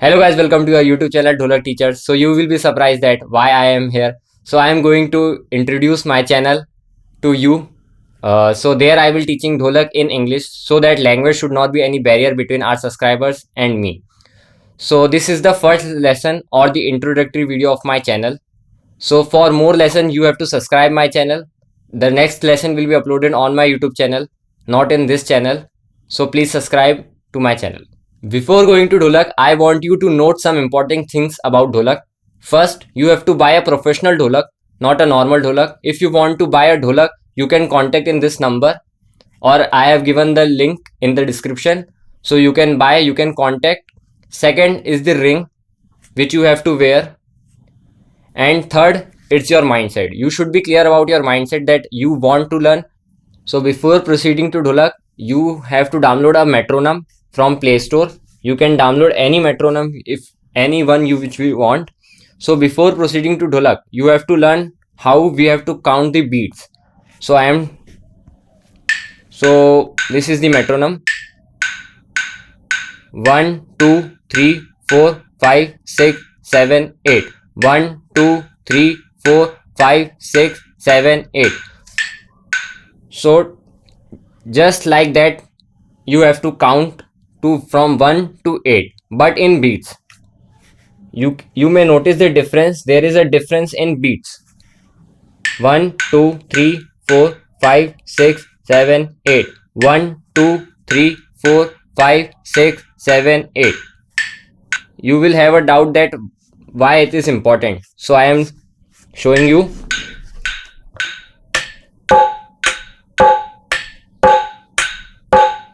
Hello guys, welcome to your YouTube channel Dholak Teacher. So you will be surprised that why I am here. So I am going to introduce my channel to you. So there I will teaching Dholak in English so that language should not be any barrier between our subscribers and me. So this is the first lesson or the introductory video of my channel. So for more lesson you have to subscribe my channel. The next lesson will be uploaded on my YouTube channel, not in this channel. So please subscribe to my channel. Before going to Dholak, I want you to note some important things about Dholak. First, you have to buy a professional Dholak, not a normal Dholak. If you want to buy a Dholak, you can contact in this number or I have given the link in the description. So you can buy, you can contact. Second is the ring which you have to wear. And third, it's your mindset. You should be clear about your mindset that you want to learn. So before proceeding to Dholak, you have to download a metronome from Play Store. You can download any metronome if any one you which we want. So before proceeding to Dholak, you have to learn how we have to count the beats. So this is the metronome. 1 2 3 4 5 6 7 8. 1 2 3 4 5 6 7 8. So just like that you have to count from 1 to 8, but in beats. You may notice the difference. There is a difference in beats. 1 2 3 4 5 6 7 8. 1 2 3 4 5 6 7 8. You will have a doubt that why it is important. So I am showing you.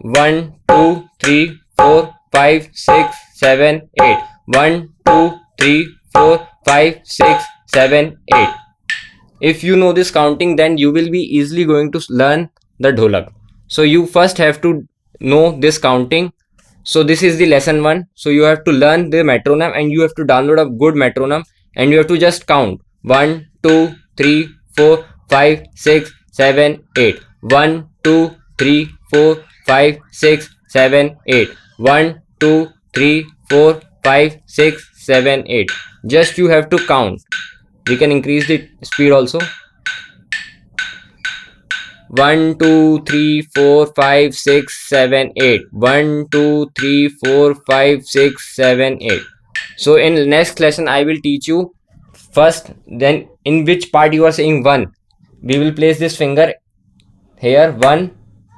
1 2 3 4 5 6 7 8. 1 2 3 4 5 6 7 8. If you know this counting, then you will be easily going to learn the Dholak. So you first have to know this counting. So this is the lesson 1. So you have to learn the metronome and you have to download a good metronome and you have to just count 1 2 3 4 5 6 7 8. 1 2 3 4 5 6 7 8. 1 2 3 4 5 6 7 8. Just you have to count. We can increase the speed also. 1 2 3 4 5 6 7 8. 1 2 3 4 5 6 7 8. So in next lesson I will teach you first, then in which part you are saying 1. We will place this finger here. 1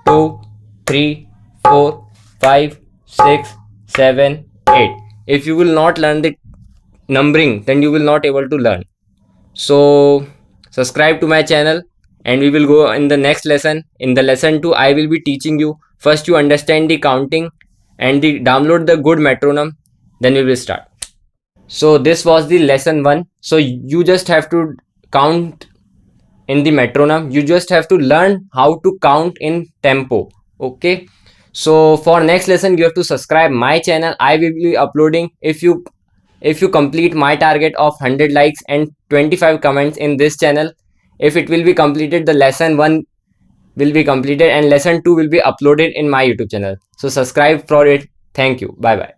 2 3 4 5 6 7 8. If you will not learn the numbering, then you will not able to learn. So subscribe to my channel and we will go in the next lesson. In the lesson 2 I will be teaching you. First you understand the counting and download the good metronome, then we will start. So this was the lesson 1. So you just have to count in the metronome. You just have to learn how to count in tempo. Okay, so for next lesson you have to subscribe my channel. I will be uploading, if you complete my target of 100 likes and 25 comments in this channel, if it will be completed, the lesson 1 will be completed and lesson 2 will be uploaded in my YouTube channel. So subscribe for it. Thank you. Bye bye.